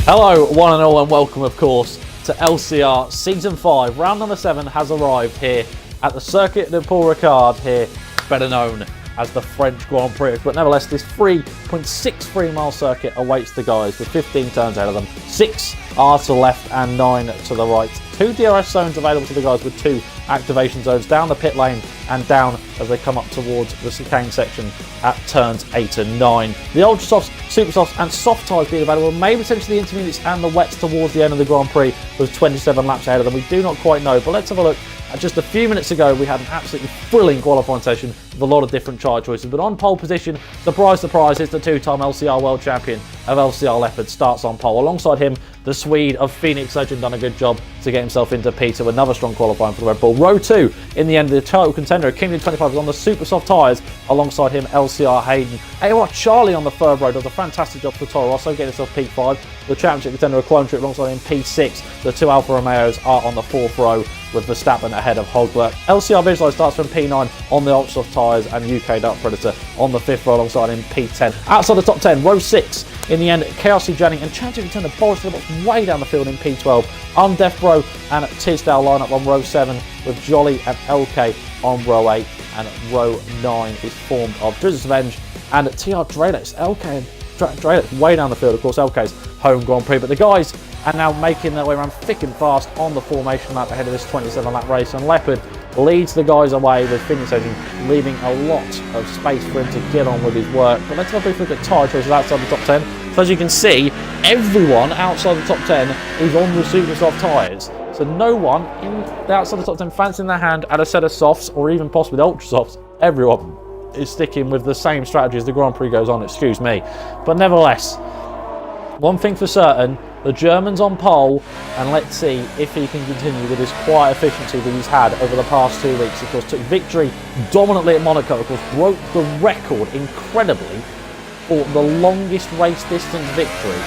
Hello one and all, and welcome of course to LCR Season 5. Round number 7 has arrived here at the Circuit Paul Ricard, here better known as the French Grand Prix. But nevertheless, this 3.63 mile circuit awaits the guys with 15 turns ahead of them. 6 are to the left and 9 to the right. 2 DRS zones available to the guys with 2 activation zones down the pit lane and down as they come up towards the chicane section at turns 8 and 9. The ultra softs, super softs and soft tyres being available, maybe potentially the intermediates and the wets towards the end of the Grand Prix with 27 laps ahead of them. We do not quite know, but let's have a look. Just a few minutes ago, we had an absolutely thrilling qualifying session with a lot of different tyre choices. But on pole position, surprise, surprise, it's the 2-time LCR World Champion of LCR Leopard starts on pole. Alongside him, the Swede of Phoenix Legend done a good job to get himself into P2. Another strong qualifying for the Red Bull. Row 2 in the end, the title contender, Kingdom 25, is on the super soft tyres. Alongside him, LCR Hayden. Charlie on the third row does a fantastic job for Toro Rosso, getting himself P5. The championship contender, Clone Trip, alongside him P6. The 2 Alfa Romeos are on the 4th row, with Verstappen ahead of Hogler. LCR Visualize starts from P9 on the ultra soft tyres, and UK Dark Predator on the 5th row alongside him P10. Outside the top 10, row 6 in the end, KRC Jennings and championship contender Boris to the box way down the field in P12. Def Bro and Tisdale line up on row 7 with Jolly and LK on row 8, and row 9 is formed of Drizzles Revenge and TR Drelex. LK and Drelex way down the field, of course LK's home Grand Prix, but the guys are now making their way around thick and fast on the formation lap ahead of this 27 lap race, and Leopard leads the guys away with Phoenix Legend, leaving a lot of space for him to get on with his work. But let's have a brief look at tyre choices outside the top 10. So as you can see, everyone outside the top 10 is on the super soft tyres. So no one in the outside the top 10 fancying their hand at a set of softs or even possibly the ultra softs. Everyone is sticking with the same strategy as the Grand Prix goes on, excuse me. But nevertheless, one thing for certain, the German's on pole, and let's see if he can continue with his quiet efficiency that he's had over the past 2 weeks. Of course, took victory dominantly at Monaco, of course, broke the record incredibly for the longest race distance victory.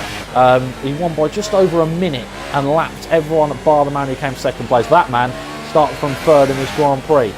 He won by just over a minute and lapped everyone bar the man who came second place. That man started from third in this Grand Prix.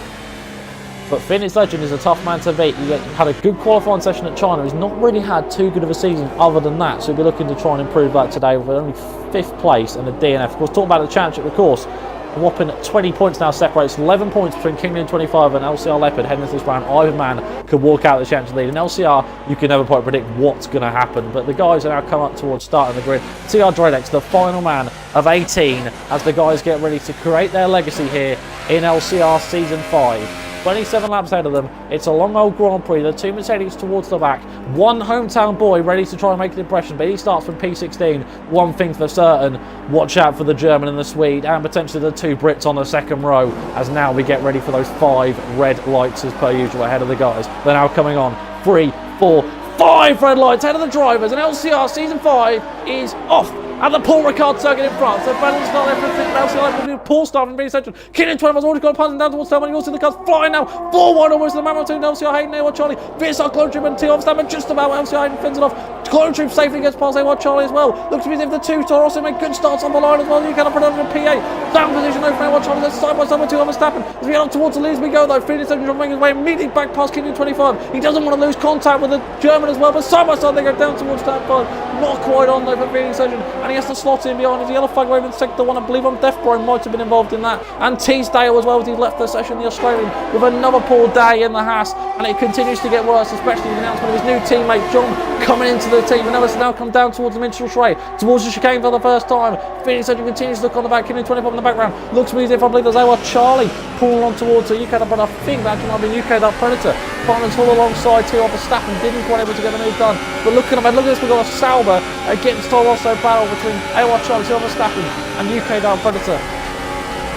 But Phoenix Legend is a tough man to beat. He had a good qualifying session at China. He's not really had too good of a season other than that, so he'll be looking to try and improve that today with only 5th place and a DNF. Of course, talking about the championship, of course, a whopping 20 points now separates 11 points between Kingdom 25 and LCR Leopard heading into this round. Either man could walk out the championship lead. In LCR, you can never quite predict what's going to happen, but the guys are now come up towards starting the grid. TR Drelex, the final man of 18, as the guys get ready to create their legacy here in LCR Season 5. 27 laps ahead of them. It's a long old Grand Prix. The 2 Mercedes towards the back. One hometown boy ready to try and make an impression, but he starts from P16. One thing for certain, watch out for the German and the Swede, and potentially the 2 Brits on the second row, as now we get ready for those 5 red lights as per usual ahead of the guys. They're now coming on. 3, 4, 5 red lights ahead of the drivers, and LCR Season 5 is off at the Paul Ricard circuit in France. So Brandon's got everything. LCR will be Paul starting being central. Kingdom 20 has already got passing down towards Thelma. You'll see the cars flying now. 4-1 almost the man between LCR Hayden, A1 Charlie. VSR Clone Troop and T Verstappen just about LCR Hayden fends it off. Clone Troop safely gets past A1 Charlie as well. Looks to me as if the 2 Toro Rosso make good starts on the line as well. You cannot produce a P8. Down position over A1 Charlie. That's side by side with 2 Verstappen. As we get up towards the lead as we go though. Phoenix Legend making his way immediately back past Kingdom 25. He doesn't want to lose contact with the German as well, but side by side they go down towards that part. Not quite on though for Phoenix Legend, and he has to slot in behind. His yellow flag waving sector one, I believe Def Bro might have been involved in that, and Teasdale as well as he left the session, the Australian, with another poor day in the Haas, and it continues to get worse, especially the announcement of his new teammate John coming into the team, and now come down towards the minstrel tray, towards the chicane for the first time. Phoenix Legend continues to look on the back, Kingdom 25 in the background, looks to me as if I believe there's A1 Charlie pulling on towards the UK, but I think that might be UK Dark Predator. Partners all alongside T Verstappen, didn't quite able to get the move done, but look at this, we've got a Sauber against Toro Rosso battle between A1 Charlie, T Verstappen and UK Dark Predator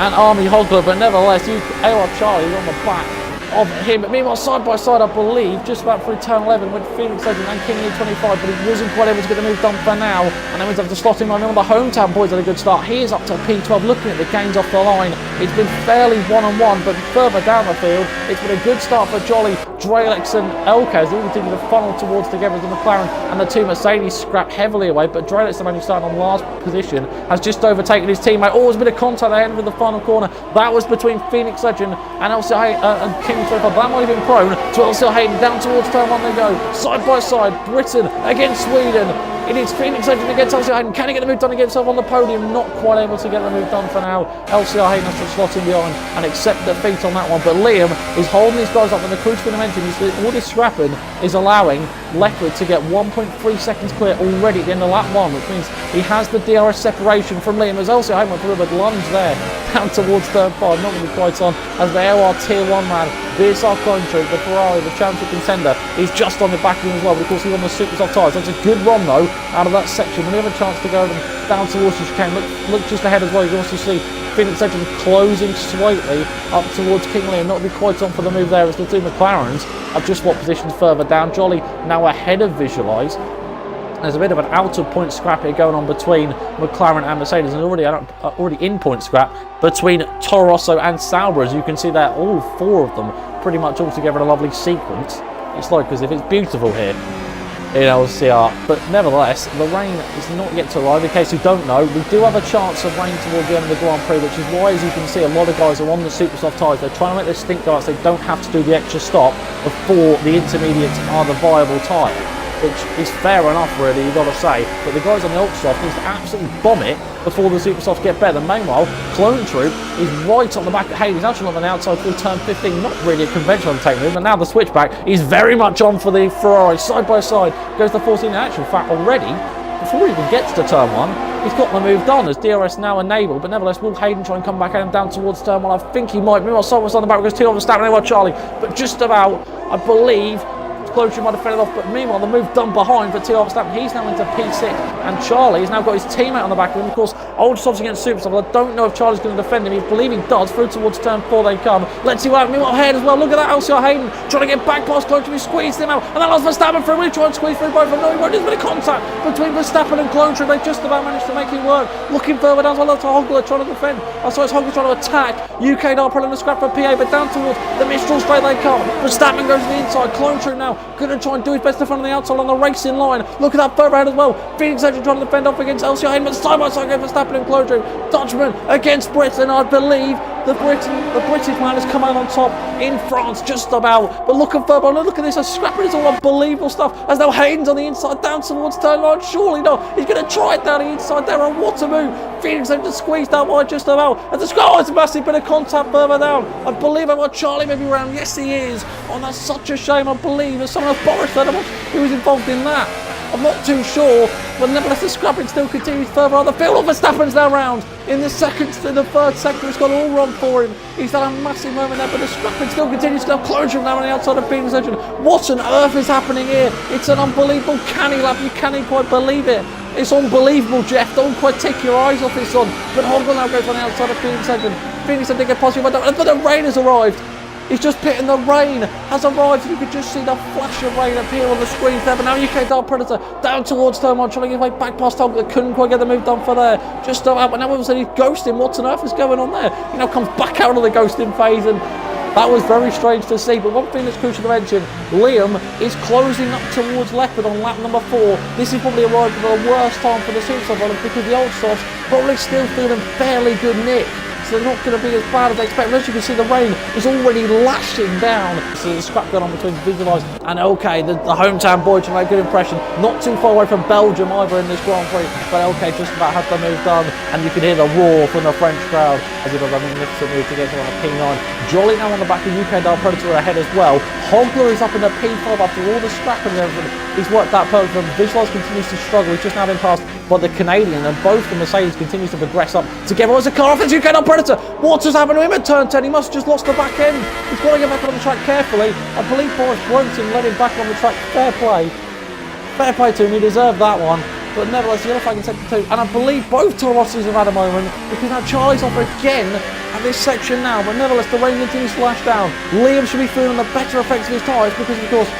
and Army Hogler, but nevertheless A1 Charlie is on the back of him. Meanwhile, side by side, I believe, just about through turn 11 with Phoenix Legend and King 25, but he wasn't quite able to get the move done for now, and then we have to slot him on. The hometown boys had a good start. He is up to P12, looking at the gains off the line. It's been fairly one-on-one, but further down the field, it's been a good start for Jolly, Drelex and LK as they all continue to funnel towards together as the McLaren and the 2 Mercedes scrap heavily away, but Drelex, the man who started on last position, has just overtaken his teammate. Always a bit of contact at the end of the final corner. That was between Phoenix Legend and LCR and King 25. That might have been prone. to LCR Hayden, down towards turn 1 they go, side by side, Britain against Sweden. It is Phoenix Legend against LCR Hayden. Can he get the move done, and get himself on the podium? Not quite able to get the move done for now. LCR Hayden has to slot in behind and accept defeat on that one. But Liam is holding these guys up, and the cruise for the mention is all this scrapping is allowing Leopard to get 1.3 seconds clear already at the end of lap 1, which means he has the DRS separation from Liam. As LCR Hayden went for a bit of a lunge there, down towards turn 5, not going to be quite on, as the AOR Tier 1 man, VSR Country, the Ferrari, the championship contender, is just on the back of him as well, but of course he's on the super soft tyres. That's a good run though, out of that section. When we have a chance to go down towards the chicane, look just ahead as well, you can also see Phoenix Legend closing slightly up towards King Liam. Not to be quite on for the move there, as the two McLarens have just swapped positions further down. Jolly now ahead of Visualise. There's a bit of an out-of-point scrap here going on between McLaren and Mercedes, and already in point scrap between Toro Rosso and Sauber. As you can see there, all four of them pretty much all together in a lovely sequence. It's like as if it's beautiful here in LCR, but nevertheless, the rain is not yet to arrive. In case you don't know, we do have a chance of rain towards the end of the Grand Prix, which is why, as you can see, a lot of guys are on the super soft tyres. They're trying to make this stink darts. They don't have to do the extra stop before the intermediates are the viable tyre, which is fair enough, really, you've got to say. But the guys on the ultra soft need to absolutely bomb it before the super softs get better. Meanwhile, Clone Troop is right on the back of Hayden. He's actually on the outside through turn 15. Not really a conventional take move, but now the switchback is very much on for the Ferrari. Side by side goes the 14. In actual fact, already, before he even gets to turn 1, he's got the move done as DRS now enabled. But nevertheless, will Hayden try and come back at him down towards turn 1? I think he might. Meanwhile, Solomons on the back because T on the stat. They were Charlie, but just about, I believe, Close might have fed it off, but meanwhile the move done behind for T. Verstappen. He's now into P6, and Charlie has now got his teammate on the back of him. Of course, old softs against super softs. I don't know if Charlie's going to defend him. He believe he does. Through towards turn 4 they come. Let's see what happens. Meanwhile, ahead as well. Look at that, LCR Hayden trying to get back past Clone Troop. He squeezed him out, and that allows Verstappen through. We try and squeeze through both of them. No, he won't. There's been a contact between Verstappen and Clone Troop. They just about managed to make it work. Looking further down as well. That's Hogler trying to defend. I saw Hogler trying to attack. UK Dart pulling the scrap for PA, but down towards the Mistral straight they come. Verstappen goes to the inside. Clone Troop now going to try and do his best to front of the outside on the racing line. Look at that further ahead as well. Phoenix Legend trying to defend off against LCR Hayden, but side by side goes Verstappen and Clone Troop. Dutchman against Britain. I believe the British man has come out on top in France just about. But looking further on, look at this. Scrapping is all unbelievable stuff. As now Hayden's on the inside down towards turn 9. Surely not. He's going to try it down the inside there. And what a move. Phoenix Legend squeezed that wide just about. And the score is a massive bit of contact further down. I believe I've got Charlie maybe around. Yes, he is. Oh, that's such a shame. I believe there's someone else, Boris, who was involved in that. I'm not too sure, but nevertheless the scrapping still continues further on the field. Verstappen's now round in the third sector. It's gone all wrong for him. He's had a massive moment there, but the scrapping still continues. Now Clone now on the outside of Phoenix Legend. What on earth is happening here? It's an unbelievable canny lap. You can't even quite believe it. It's unbelievable, Jeff. Don't quite take your eyes off this one. But Hoggle now goes on the outside of Phoenix Legend. Phoenix Legend get positive, but the rain has arrived. He's just pitting. The rain has arrived. You could just see the flash of rain appear on the screen there. But now UK Dark Predator down towards turn 1, trying to get way back past Hoggle. Couldn't quite get the move done for there. Just start out. But now all of a sudden he's ghosting. What on earth is going on there? He now comes back out of the ghosting phase, and that was very strange to see. But one thing that's crucial to mention, Liam is closing up towards Leopard on lap number 4. This is probably arrived at the worst time for the super soft runners, because the old softs probably still feeling fairly good nick. So they're not going to be as bad as they expect. As you can see, the rain is already lashing down. So there's a scrap going on between Visualise and OK, the hometown boy, to make a good impression. Not too far away from Belgium either in this Grand Prix, but OK just about has the move done, and you can hear the roar from the French crowd as he does a magnificent move to get to P9. Jolly now on the back of UK Dark Predator ahead as well. Hogler is up in the P5 after all the scrapping and everything. He's worked that perfect. Visualise continues to struggle. He's just now been passed by the Canadian, and both the Mercedes continues to progress up together. As a car off, it's UK Dark Predator. What's just happened to him at turn 10? He must have just lost the back end. He's got to get back on the track carefully. I believe Boris Bronson led him back on the track. Fair play. Fair play to him. He deserved that one. But nevertheless, the other flag in sector 2. And I believe both Torossis have had a moment, because now Charlie's off again at this section now. But nevertheless, the rain continues to lash down. Liam should be feeling the better effects of his tyres, because of course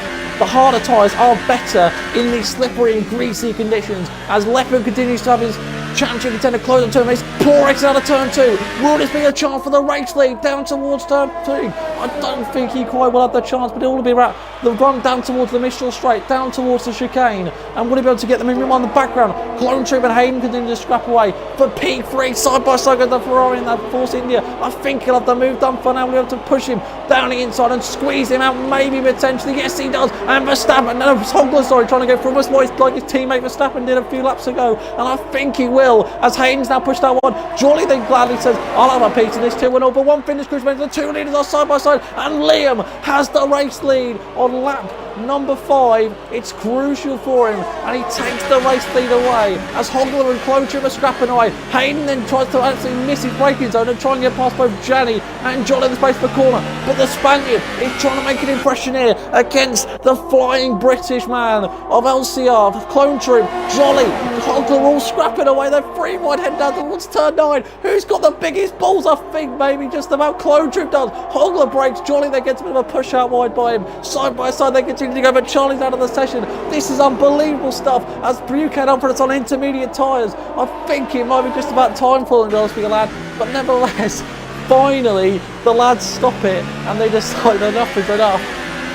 the harder tyres are better in these slippery and greasy conditions. As Leopard continues to have his championship contender close on turn, he's poor exit out of turn 2. Will this be a chance for the race lead down towards turn 2? I don't think he quite will have the chance, but it will be about the run down towards the Mistral Straight, down towards the chicane. And will he be able to get them in the background? Clone Troop and Hayden continue to scrap away. For P3, side by side with the Ferrari and that Force India. I think he'll have the move done for now. We'll be able to push him down the inside and squeeze him out, maybe potentially. Yes, he does. And Verstappen, no, Hogler, sorry, trying to go for almost like his teammate Verstappen did a few laps ago. And I think he will, as Hayden's now pushed that one. Jolly then gladly says, I'll have a piece of this 2-1 over one finish cruise. The two leaders are side by side, and Liam has the race lead on lap number 5. It's crucial for him, and he takes the race lead away as Hogler and Clone Troop are scrapping away. Hayden then tries to actually miss his braking zone and try and get past both Gianni and John in the space for the corner, but the Spaniard is trying to make an impression here against the flying British man of LCR. Clone Troop, Jolly, Hogler all scrapping away. They're 3 wide head down towards turn 9. Who's got the biggest balls? I think maybe just about Clone Troop does. Hogler breaks, Jolly then gets a bit of a push out wide by him. Side by side they continue to go, but Charlie's out of the session. This is unbelievable stuff as Buchanan operates on intermediate tyres. I think it might be just about time for them to speak lad, but nevertheless, finally the lads stop it and they decide enough is enough.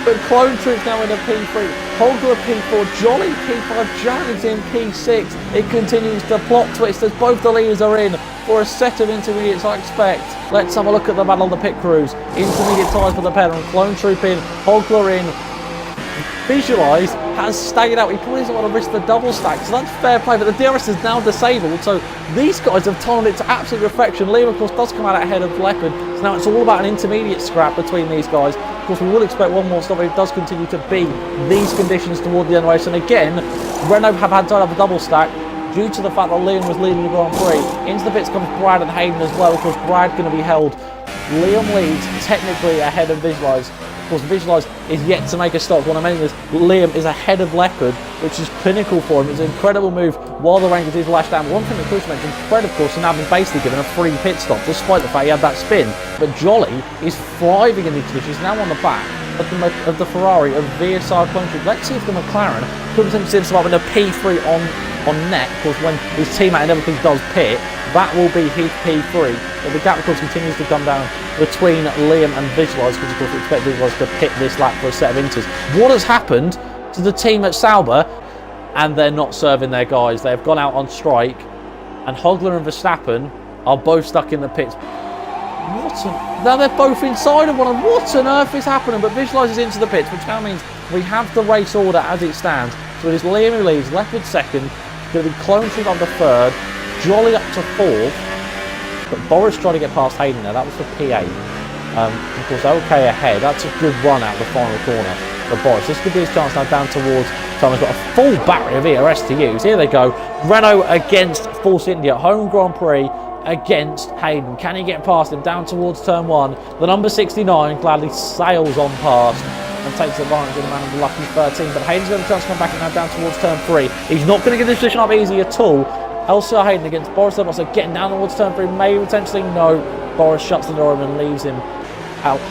But Clone Troop's now in a P3, Hogler P4, Jolly P5, Jan's in P6. It continues to plot twist as both the leaders are in for a set of intermediates, I expect. Let's have a look at the battle of the pit crews. Intermediate tyres for the pedal, Clone Troop in, Hogler in. Visualise has stayed out. He probably doesn't want to risk the double stack, so that's fair play, but the DRS is now disabled, so these guys have timed it to absolute perfection. Liam, of course, does come out ahead of Leopard, so now it's all about an intermediate scrap between these guys. Of course, we will expect one more stop if it does continue to be these conditions toward the end race, and again, Renault have had to have a double stack due to the fact that Liam was leading the Grand Prix. Into the pits comes Brad and Hayden as well. Of course, Brad going to be held. Liam leads technically ahead of Visualise. Of course, Visualise is yet to make a stop. What I mean is Liam is ahead of Leopard, which is clinical for him. It's an incredible move while the rain continues to lash down. One thing that Chris mentioned, Fred, of course, has now been basically given a free pit stop, despite the fact he had that spin. But Jolly is thriving in these conditions. He's now on the back of the Ferrari of VSR Clone Troop. Let's see if the McLaren could potentially see himself in a P3 on net. Of course, when his teammate inevitably does pit, that will be his P3. But the gap, of course, continues to come down between Liam and Visualise, because, of course, we expect Visualise to pit this lap for a set of inters. What has happened to the team at Sauber? And they're not serving their guys. They've gone out on strike, and Hogler and Verstappen are both stuck in the pits. Now they're both inside of one another. What on earth is happening? But Visualise is into the pits, which now means we have the race order as it stands. So it is Liam who leads, Leopard second, going to be Clone Troop on the third, Jolly up to fourth, but Boris trying to get past Hayden there. That was for P8. Of course, okay ahead. That's a good run out the final corner for Boris. This could be his chance now down towards Thomas. Got a full battery of ERS to use. Here they go. Renault against Force India. Home Grand Prix against Hayden. Can he get past him down towards turn 1? The number 69 gladly sails on past and takes advantage of the man of the lucky 13. But Hayden's got a chance to come back and now down towards turn 3. He's not going to get this position up easy at all. LCR Hayden against Boris Leopard, so getting down towards turn 3, maybe potentially no. Boris shuts the door and leaves him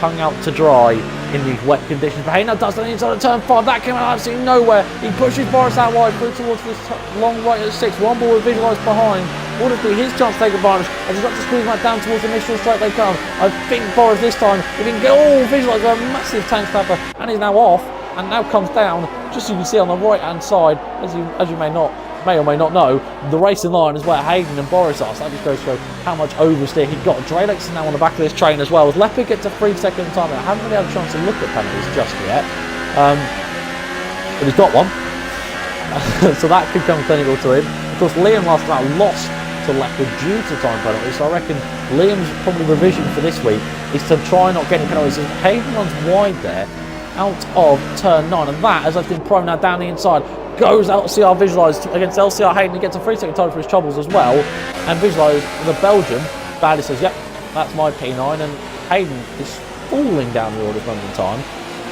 hung out to dry in these wet conditions. But Hayden does the inside of turn 5. That came out absolutely nowhere. He pushes Boris out wide through towards this long right at 6. One ball with Visualise behind. Would it be his chance to take advantage? As he's got to squeeze back down towards the Mistral Straight they come. I think Boris this time, if he can get Visualise a massive tank stopper, and he's now off and now comes down, just so you can see on the right hand side, as you may or may not know, the racing line is where Hayden and Boris are, so that just goes to show how much oversteer he got. Drelex is now on the back of this train as well, as Leopard gets a 3-second time. I haven't really had a chance to look at penalties just yet, but he's got one, so that could come clinical to him. Of course, Liam last night lost to Leopard due to time penalties, so I reckon Liam's probably revision for this week is to try not getting penalties. Hayden runs wide there out of turn 9, and that, as I've been prone now down the inside, goes LCR Visualise against LCR Hayden. He gets a 3-second time for his troubles as well, and Visualise, the Belgian, badly says, yep, that's my P9, and Hayden is falling down the order of London time,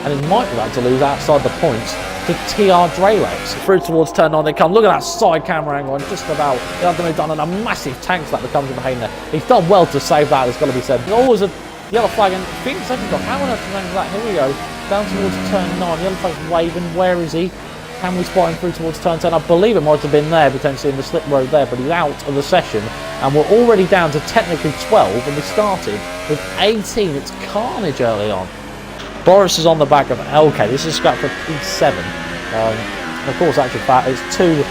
and he might be about to lose outside the points to TR Drelex. Through towards turn 9 they come. Look at that side camera angle, and just about the other done, and a massive tank slap that comes from Hayden there. He's done well to save that, it's got to be said. There's always a yellow flag, and 15 seconds off. How on earth is that? Here we go. Down towards turn 9. Yellow flag's waving. Where is he? Can we spot him through towards turn 10? I believe it might have been there, potentially in the slip road there, but he's out of the session. and we're already down to technically 12, and we started with 18. It's carnage early on. Boris is on the back of LK. This is scrap for P7. Of course, actually, it's two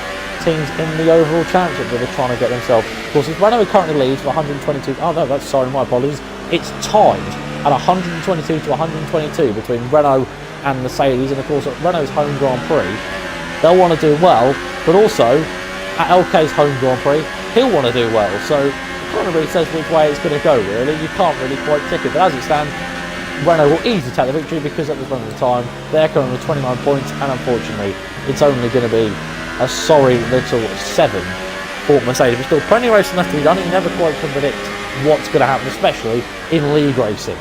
teams in the overall championship that are trying to get themselves. Of course, it's Renault who currently leads for 122. Oh no, sorry, my apologies. It's tied at 122 to 122 between Renault and Mercedes, and of course, at Renault's home Grand Prix, they'll want to do well, but also at LK's home Grand Prix, he'll want to do well. So it kind of really says which way it's going to go, really. You can't really quite tick it, but as it stands, Renault will easily take the victory because at this moment of time, they're coming with 29 points, and unfortunately, it's only going to be a sorry little 7 for Mercedes. There's still plenty of racing left to be done. You never quite can predict what's going to happen, especially in league racing.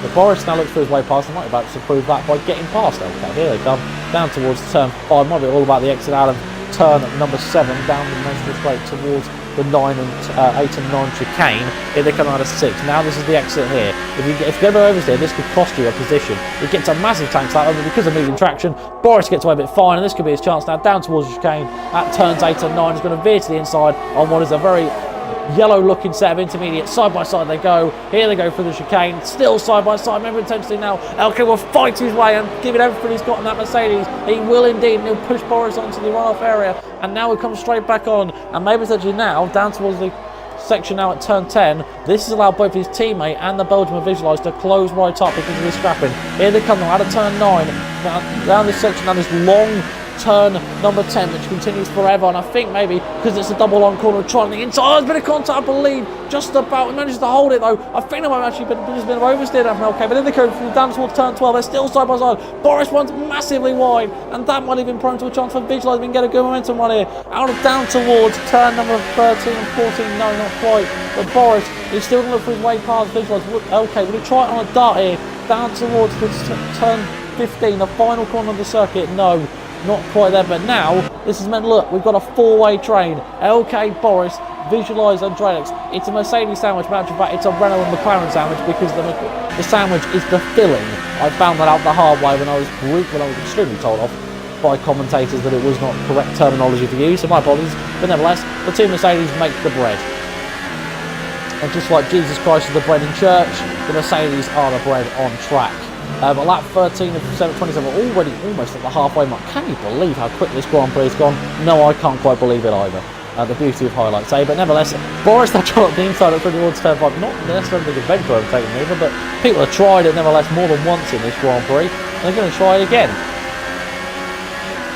But Boris now looks for his way past, and might be about to prove that by getting past them. Okay, here they come, down towards turn 5. Might be all about the exit out of turn number 7, down the main straight towards the 8 and 9 chicane. Here they come out of 6. Now this is the exit here. If you get over here, this could cost you a position. It gets a massive tank slap over because of medium traction. Boris gets away a bit fine, and this could be his chance now, down towards the chicane. At turns 8 and 9, he's going to veer to the inside on what is a very yellow looking set of intermediate. Side by side they go. Here they go for the chicane, still side by side. Remember intensely now, LK will fight his way and give it everything he's got in that Mercedes. He will indeed, and he'll push Boris onto the runoff area, and now we come straight back on, and maybe essentially now down towards the section now at turn 10. This has allowed both his teammate and the Belgian Visualise to close right up because of his scrapping. Here they come now out of turn 9, down this section, now this long turn number 10, which continues forever, and I think maybe because it's a double on corner trying the inside. Oh, there's been a contact, I believe, just about. We managed to hold it though. I think there might have actually been just a bit of oversteer down from LK, but then they go down towards turn 12. They're still side by side. Boris runs massively wide, and that might have been prone to a chance for Visualise. We can get a good momentum run here. Out of down towards turn number 13 and 14. No, not quite. But Boris is still going to look for his way past Visualise. LK, will he try it on a dart here? Down towards turn 15, the final corner of the circuit. No, not quite there, but now this is meant, look, we've got a 4-way train. LK, Boris, Visualise and Drelix. It's a Mercedes sandwich, but in fact it's a Renault and McLaren sandwich because the sandwich is the filling. I found that out the hard way when I was extremely told off by commentators that it was not correct terminology to use, so my apologies. But nevertheless, the two Mercedes make the bread. And just like Jesus Christ is the bread in church, the Mercedes are the bread on track. But lap 13 of 27 are already almost at the halfway mark. Can you believe how quick this Grand Prix has gone? No, I can't quite believe it either. The beauty of highlights, eh? But nevertheless, Boris now tried up the inside at towards turn 5. Not necessarily the adventure overtaking either, but people have tried it nevertheless more than once in this Grand Prix, and they're going to try it again.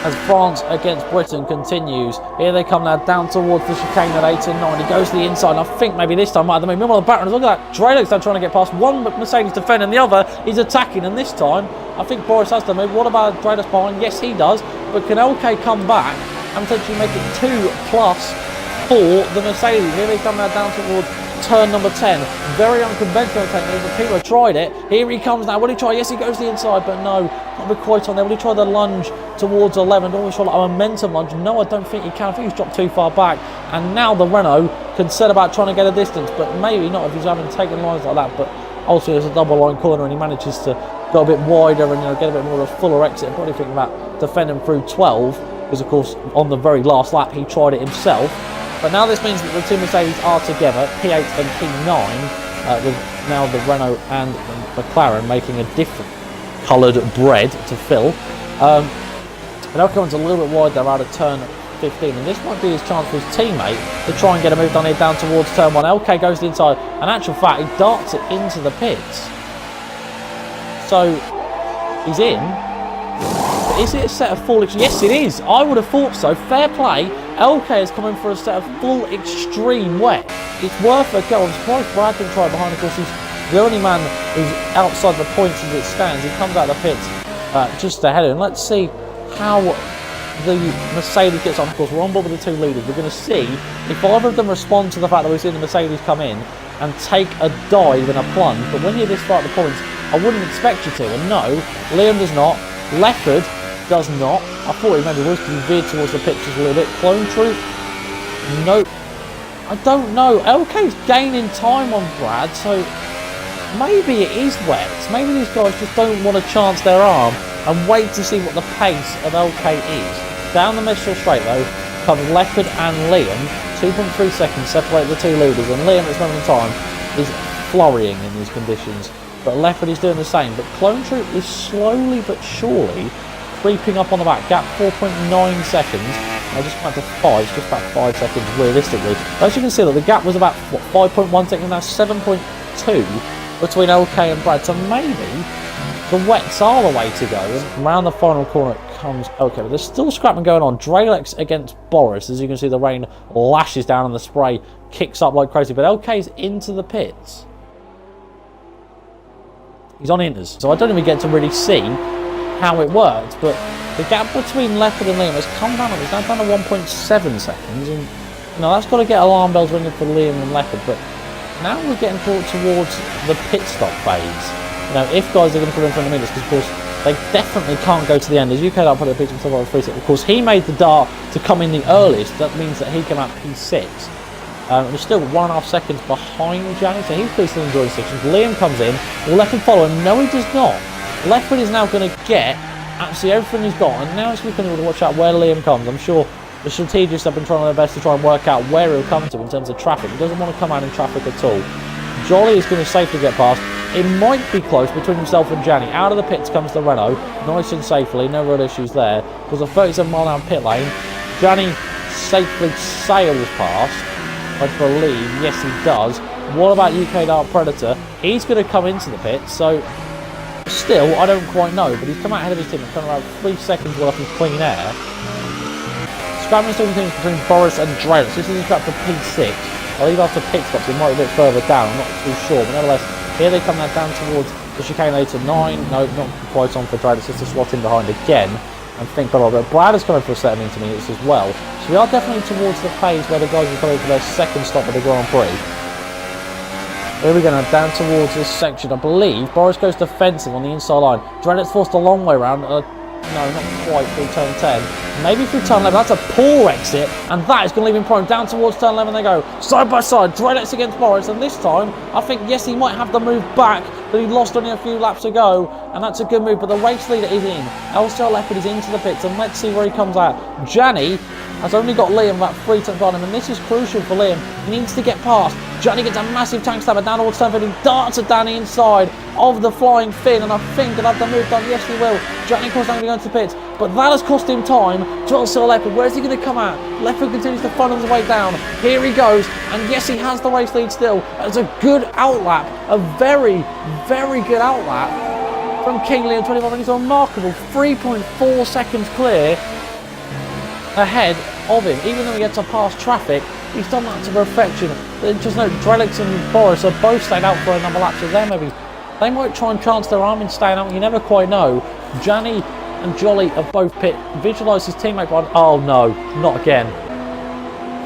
As France against Britain continues, here they come now down towards the chicane at 8 and 9. He goes to the inside, and I think maybe this time might have been on the back. Look at that, Drelix now trying to get past one Mercedes defending, the other is attacking, and this time I think Boris has to move. What about Drelix behind? Yes, he does, but can LK come back and potentially make it 2+ for the Mercedes? Here they come now down towards turn number 10. Very unconventional technique, but people have tried it. Here he comes now. Will he try? Yes, he goes to the inside, but no, not be quite on there. Will he try the lunge towards 11? Always try like a momentum lunge. No, I don't think he can. I think he's dropped too far back. And now the Renault can set about trying to get a distance, but maybe not if he's having taken lines like that. But also there's a double line corner and he manages to go a bit wider and get a bit more of a fuller exit. I'm probably thinking about defending through 12, because of course on the very last lap he tried it himself. But now this means that the two Mercedes are together, P8 and P9, with now the Renault and the McLaren making a different coloured bread to fill. And Elkon's a little bit wide there out of turn 15, and this might be his chance for his teammate to try and get a move done here down towards turn 1. LK goes to the inside, and in actual fact he darts it into the pits. So he's in. But is it a set of full? Yes, it is. I would have thought so. Fair play. LK is coming for a set of full extreme wet. It's worth a go. I'm surprised Brad didn't try behind. Of course, he's the only man who's outside the points as it stands. He comes out of the pits just ahead of him. Let's see how the Mercedes gets on. Of course, we're on board with the two leaders. We're going to see if either of them respond to the fact that we've seen the Mercedes come in and take a dive and a plunge. But when you're this far at the points, I wouldn't expect you to. And no, Liam does not. Leopard does not. I thought he maybe was because he veered towards the pits just a little bit. Clone Troop, nope. I don't know. LK's gaining time on Brad, so maybe it is wet. Maybe these guys just don't want to chance their arm and wait to see what the pace of LK is. Down the Mistral straight though, comes Leopard and Liam. 2.3 seconds separate the two leaders, and Liam at this moment in time is flurrying in these conditions. But Leopard is doing the same. But Clone Troop is slowly but surely creeping up on the back. Gap 4.9 seconds. I just went to 5, it's just about 5 seconds realistically. But as you can see, that the gap was about, what, 5.1 seconds, now 7.2 between LK and Brad. So maybe the wets are the way to go. And around the final corner comes LK. But there's still scrapping going on. Dralex against Boris. As you can see, the rain lashes down and the spray kicks up like crazy. But LK's into the pits. He's on inters. So I don't even get to really see how it works. But the gap between Leopard and Liam has come down. It's now down to 1.7 seconds. And you know, that's got to get alarm bells ringing for Liam and Leopard. But now we're getting towards the pit stop phase. You know, if guys are going to put in front of meters, because of course they definitely can't go to the end. As UK Dart put a picture of 3.6. Of course, he made the dart to come in the earliest. That means that he came out P6. And he's still 1.5 seconds behind Gianni, so he's clearly still enjoying the sections. Liam comes in. Will Leopard follow him? No, he does not. Leopard is now going to get absolutely everything he's got, and now it's looking to watch out where Liam comes. I'm sure the strategists have been trying their best to try and work out where he'll come to in terms of traffic. He doesn't want to come out in traffic at all. Jolly is going to safely get past. It might be close between himself and Gianni. Out of the pits comes the Renault, nice and safely, no real issues there. Because a 37-mile-an-hour pit lane, Gianni safely sails past, I believe. Yes, he does. What about UK Dart Predator? He's going to come into the pits, so still, I don't quite know, but he's come out ahead of his team. He's come around 3 seconds worth of clean air. Scrapping still continues between Boris and Dralex. This is up to P6. I believe after pit stops it might be a bit further down, I'm not too sure, but nevertheless, here they come now down towards the chicane later 9. No, not quite on for Dralex, just to slot in behind again and think better. But Brad is coming for a set of intermediates as well. So we are definitely towards the phase where the guys are coming for their second stop at the Grand Prix. Here we go now, down towards this section. I believe Boris goes defensive on the inside line. Dralex forced a long way around. No, not quite through turn 10. Maybe through turn 11. That's a poor exit, and that is going to leave him prone. Down towards turn 11 they go. Side by side, Dralex against Boris, and this time, I think, yes, he might have to move back, but he lost only a few laps ago, and that's a good move, but the race leader is in. LCR Leopard is into the pits, and let's see where he comes out. Gianni has only got Liam about 3 tenths behind him, and this is crucial for Liam. He needs to get past. Gianni gets a massive tank stabber down towards turn 15, darts at Danny inside of the flying fin, and I think he'll have the move done. Yes, he will. Gianni, of course, not going to go to the pits, but that has cost him time to LCR Leopard. Where is he going to come out? Leopard continues to funnel his way down. Here he goes, and yes, he has the race lead still. It's a good outlap, a very, very good outlap from King Liam 25. He's a remarkable 3.4 seconds clear ahead of him. Even though he gets to pass traffic, he's done that to perfection. Just note, Dralex and Boris are both staying out for another lap, so they might try and chance their arm in staying out. You never quite know. Gianni and Jolly have both pit. Visualise his teammate, but oh no, not again.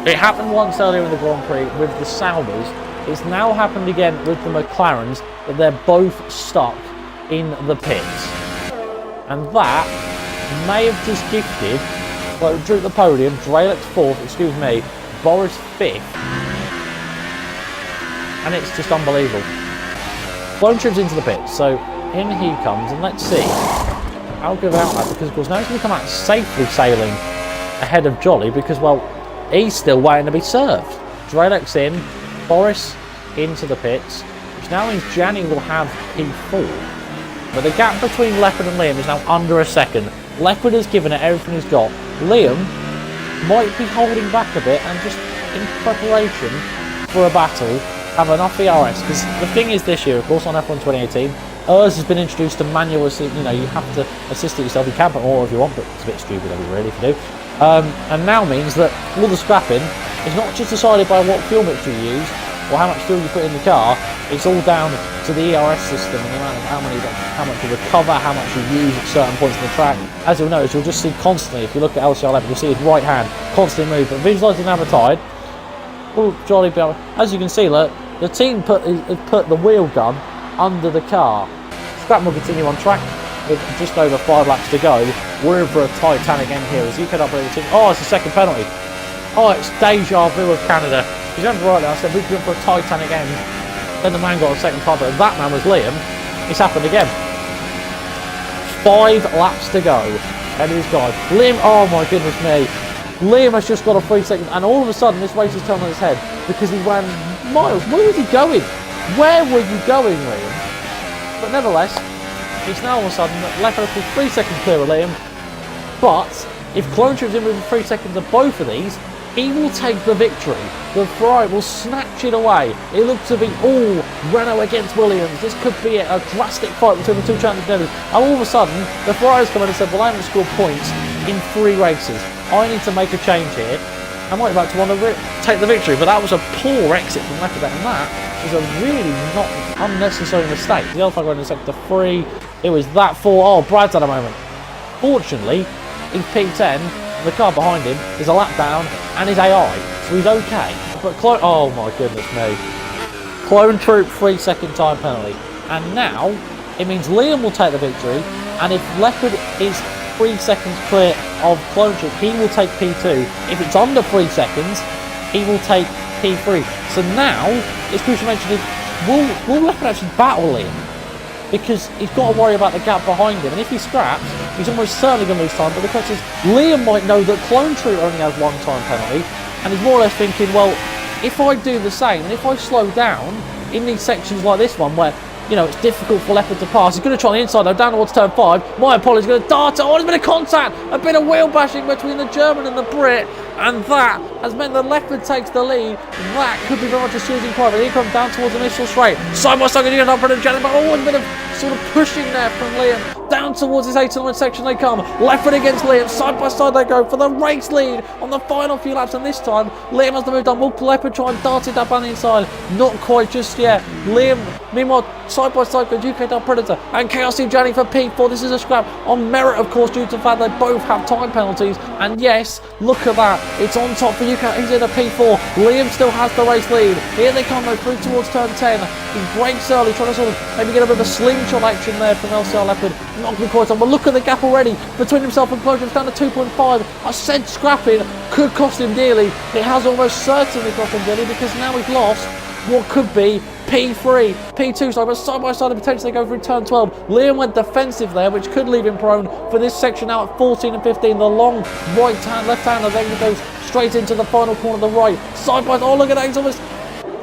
It happened once earlier in the Grand Prix with the Saubers. It's now happened again with the McLarens, that they're both stuck in the pits. And that may have just gifted, well, drew the podium, Dralex 4th, excuse me, Boris 5th. And it's just unbelievable. Clone Troop's into the pits, so in he comes, and let's see how good about that, because of course now he's going to come out safely sailing ahead of Jolly, because, well, he's still waiting to be served. Dralex in, Boris into the pits, which now means Gianni will have P4. But the gap between Leopard and Liam is now under a second. Leopard has given it everything he's got. Liam might be holding back a bit and just in preparation for a battle have enough ERS, because the thing is this year, of course, on F1 2018, ERS has been introduced to manual assist. You know, you have to assist it yourself. You can put more if you want, but it's a bit stupid of you really if you do. And now means that all the scrapping is not just decided by what fuel mix you use or how much fuel you put in the car. It's all down to the ERS system and the amount of how much you recover, how much you use at certain points of the track. As you'll notice, you'll just see constantly, if you look at LCR Leopard, you'll see his right hand constantly move. But visualising Navatide, Jolly, as you can see, look, the team put the wheel gun under the car. Scrap will continue on track with just over 5 laps to go. We're in for a Titanic end here as you can upgrade the team. Oh, it's a second penalty. Oh, it's deja vu of Canada. You remember right now, I said we've been for a Titanic end. Then the man got a second penalty. That man was Liam. It's happened again. 5 laps to go. And these guys. Liam, oh my goodness me. Liam has just got a 3 second, and all of a sudden this race is turned on its head because he ran miles. Where was he going? Where were you going, Liam? But nevertheless, it's now all of a sudden that Leopard is 3 seconds clear of Liam. But if Clone Troop's in within 3 seconds of both of these, he will take the victory. The Ferrari will snatch it away. It looks to be all Renault against Williams. This could be a drastic fight between the two champions. And all of a sudden, the Ferrari's come in and said, well, I haven't scored points in 3 races. I need to make a change here. I might about to want to take the victory, but that was a poor exit from Leopard, and that was a really not unnecessary mistake. The Alpha going in sector 3. It was that 4. Oh, Brad's had a moment. Fortunately, he's P10. The car behind him is a lap down and his AI, so he's okay. But oh my goodness me. Clone Troop 3 second time penalty. And now it means Liam will take the victory, and if Leopard is 3 seconds clear of Clone Troop, he will take P2. If it's under 3 seconds, he will take P3. So now it's crucial to mention, will Leopard actually battle Liam? Because he's got to worry about the gap behind him, and if he scraps, he's almost certainly going to lose time. But the question is, Liam might know that Clone Troop only has 1 time penalty, and he's more or less thinking, well, if I do the same, and if I slow down in these sections like this one, where, you know, it's difficult for Leopard to pass, he's going to try on the inside, though, down towards turn 5. My apologies, going to dart it. Oh, there's been a contact, a bit of wheel bashing between the German and the Brit, and that has meant that Leopard takes the lead. That could be very much a shooting point, but he comes down towards the initial straight. Side by side, going to get up for the German, but oh, a bit of sort of pushing there from Liam. Down towards his 8 and 9 section they come. Leopard against Liam. Side by side they go for the race lead on the final few laps, and this time Liam has the move done. Will Leopard try and dart it up on the inside? Not quite just yet. Liam, meanwhile, side by side goes UK Dub Predator and KRC Johnny for P4. This is a scrap on merit, of course, due to the fact they both have time penalties. And yes, look at that. It's on top for UK. He's in a P4. Liam still has the race lead. Here they come though, through towards turn 10. He breaks early, trying to sort of maybe get a bit of a slingshot action there from LCR Leopard. Not going to be quite on, but look at the gap already between himself and Clone Troop. It's down to 2.5. I said scrapping could cost him dearly. It has almost certainly cost him dearly, because now he's lost what could be P3, P2, sorry, but side by side and potentially go through turn 12. Liam went defensive there, which could leave him prone for this section now at 14 and 15. The long right hand, left hander then goes straight into the final corner to the right. Side by side, oh look at that,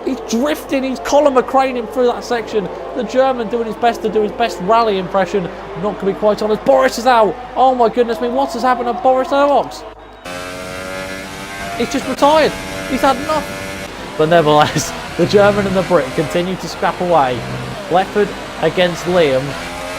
he's drifting, he's Colin McCraneing through that section. The German doing his best to do his best rally impression. Not going to be quite honest. Boris is out. Oh my goodness me, what has happened to Boris Aox? He's just retired. He's had enough. But nevertheless, the German and the Brit continue to scrap away. Leopard against Liam.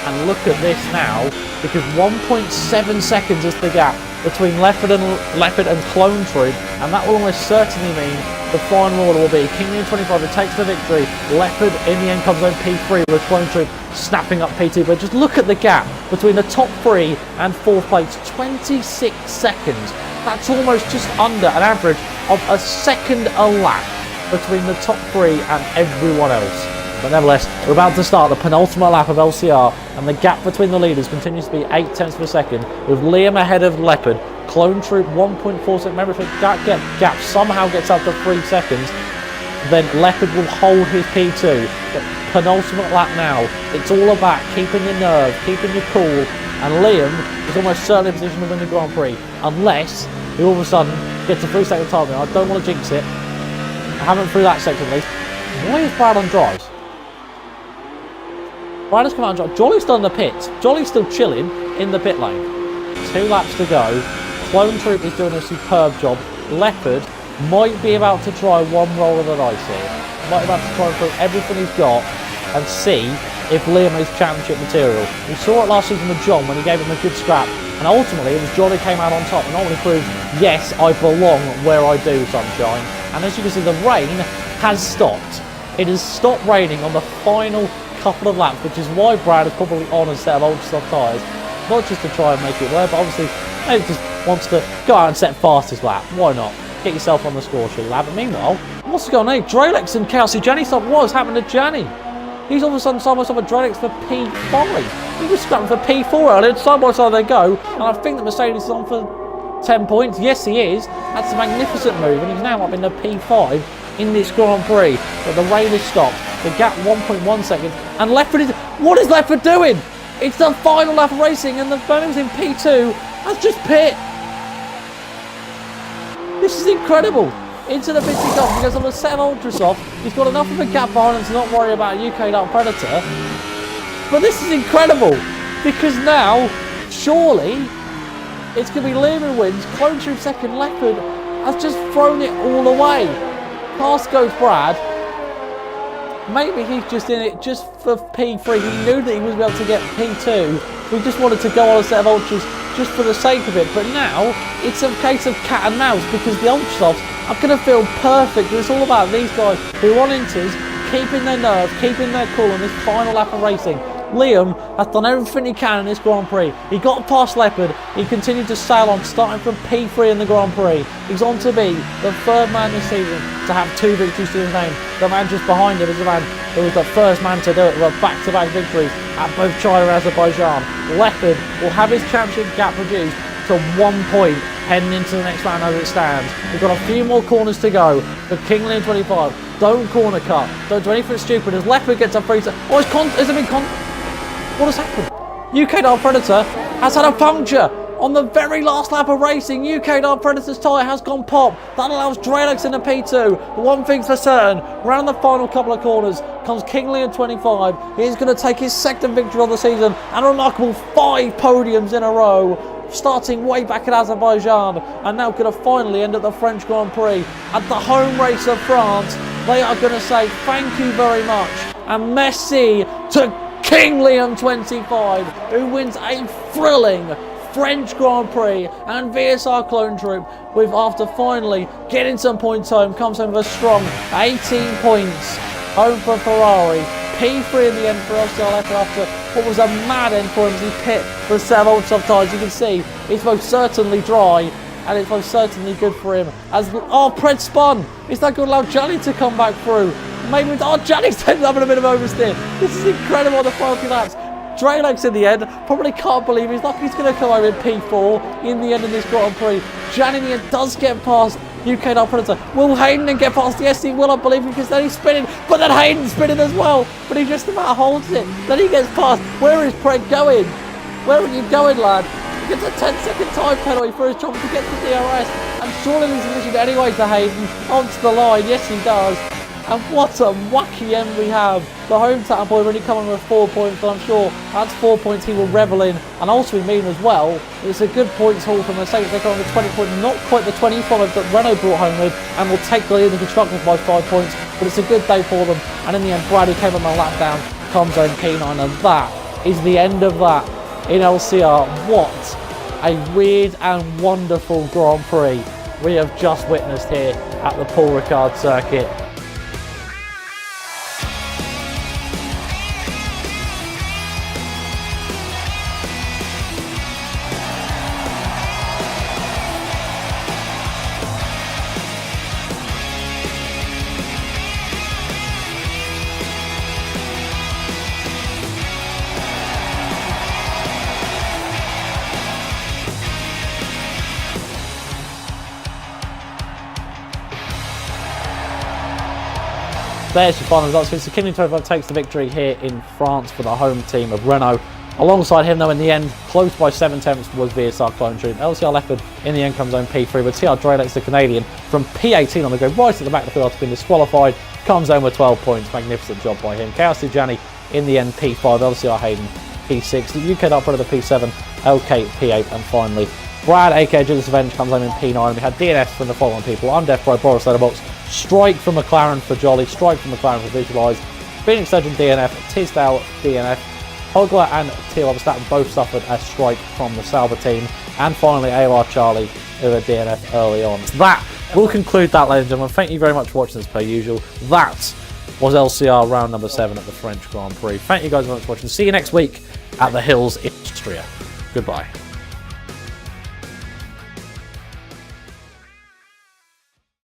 And look at this now, because 1.7 seconds is the gap between Leopard and Clone Troop, and that will almost certainly mean the final order will be King Leon 25 that takes the victory. Leopard in the end comes home P3 with Clone Troop snapping up P2. But just look at the gap between the top 3 and 4th place, 26 seconds. That's almost just under an average of a second a lap between the top 3 and everyone else. But nevertheless, we're about to start the penultimate lap of LCR, and the gap between the leaders continues to be 8 tenths per second, with Liam ahead of Leopard. Clone Troop 1.4 seconds. Remember, if that gap somehow gets up to 3 seconds, then Leopard will hold his P2. But penultimate lap now, it's all about keeping your nerve, keeping your cool, and Liam is almost certainly in position to win the Grand Prix, unless he all of a sudden gets a 3 second time. I don't want to jinx it. I haven't through that section at least. Why is Brad on drives? Brad has come out and drive. Jolly's still in the pits. Jolly's still chilling in the pit lane. 2 laps to go. Clone Troop is doing a superb job. Leopard might be about to try one roll of the dice here. Might be about to try and throw everything he's got and see if Liam is championship material. We saw it last season with John when he gave him a good scrap, and ultimately it was John who came out on top and ultimately proved, yes, I belong where I do, sunshine. And as you can see, the rain has stopped. It has stopped raining on the final couple of laps, which is why Brad is probably on a set of ultra soft tyres. Not just to try and make it work, but obviously maybe just wants to go out and set fastest lap. Why not? Get yourself on the score sheet lap. But meanwhile, what's going on here? Dralex and Kelsey Jenny stop. What has happened to Jenny? He's all of a sudden side by side with Dralex for P5. He was scrapping for P4 earlier. Side by side they go. And I think that Mercedes is on for 10 points. Yes, he is. That's a magnificent move. And he's now up in the P5 in this Grand Prix. But the rain has stopped. The gap 1.1 seconds. And Leopard is... What is Leopard doing? It's the final lap of racing, and the Birmingham's in P2. That's just pit. This is incredible. Into the bits he got, he goes on the set of ultra soft. He's got enough of a gap behind him to not worry about UK Dark Predator. But this is incredible, because now, surely, it's going to be Liam who wins. Clone Troop second, Leopard has just thrown it all away. Past goes Brad. Maybe he's just in it just for P3. He knew that he was able to get P2. We just wanted to go on a set of ultras just for the sake of it. But now, it's a case of cat and mouse, because the ultra softs are going to feel perfect. It's all about these guys who are on inters, keeping their nerve, keeping their cool on this final lap of racing. Liam has done everything he can in this Grand Prix. He got past Leopard, he continued to sail on, starting from P3 in the Grand Prix. He's on to be the third man this season to have 2 victories to his name. The man just behind him is the man who was the first man to do it with back-to-back victories at both China and Azerbaijan. Leopard will have his championship gap reduced to 1 point heading into the next round as it stands. We've got a few more corners to go for King Liam 25. Don't corner cut. Don't do anything stupid as Leopard gets a free set. Oh, it's a big what has happened? UK Dark Predator has had a puncture on the very last lap of racing. UK Dark Predator's tyre has gone pop. That allows Drelex in the P2. One thing's for certain, around the final couple of corners comes King Liam 25. He's going to take his second victory of the season and a remarkable 5 podiums in a row, starting way back in Azerbaijan, and now going to finally end at the French Grand Prix. At the home race of France, they are going to say thank you very much and merci to King Liam 25, who wins a thrilling French Grand Prix and VSR Clone Troop, with after finally getting some points home, comes home with a strong 18 points home for Ferrari. P3 in the end for LCR Leopard after what was a mad end for him as he pit for 7 old soft tyres. You can see it's most certainly dry, and it's most certainly good for him. As Pred spun, is that going to allow Johnny to come back through? Maybe Johnny's ended up in a bit of oversteer. This is incredible on the final few laps. Drelex in the end, probably can't believe he's lucky he's going to come home in P4 in the end of this Grand Prix. Jan in the end does get past UK Dark Predator. Will Hayden then get past? Yes, he will, I believe, because then he's spinning, but then Hayden's spinning as well. But he just about holds it. Then he gets past. Where is Pred going? Where are you going, lad? He gets a 10-second time penalty for his job to get to DRS. And surely he's positioned anyway to Hayden onto the line. Yes, he does. And what a wacky end we have. The hometown boy really coming with 4 points, but I'm sure that's 4 points he will revel in, and also mean as well. It's a good points haul for Mercedes. They go on the 20 points, not quite the 25 that Renault brought home with, and will take the lead in the constructors by 5 points, but it's a good day for them. And in the end, Brad, who came on the lap down, comes home P9, and that is the end of that in LCR. What a weird and wonderful Grand Prix we have just witnessed here at the Paul Ricard circuit. There's your final results. So King Liam 25 takes the victory here in France for the home team of Renault. Alongside him, though, in the end, close by 7 tenths was VSR Clone Troop. LCR Leopard in the end comes home P3, but TR Drelex, the Canadian, from P18 on the grid, right at the back of the field after being disqualified, comes home with 12 points. Magnificent job by him. Chaos Tijani in the end P5, LCR Hayden P6, the UK Dark Predator P7, LK P8, and finally Brad, aka Julius Avenge, comes home in P9. We had DNF from the following people: Undeath Pro, Boris Letterbox, Strike from McLaren for Jolly, Strike from McLaren for Visualise, Phoenix Legend DNF, Tisdale DNF, Hogler and TL Verstappen both suffered a strike from the Sauber team, and finally AOR Charlie who had DNF early on. That will conclude that, ladies and gentlemen. Thank you very much for watching this per usual. That was LCR round number 7 at the French Grand Prix. Thank you guys very much for watching. See you next week at the Hills in Austria. Goodbye.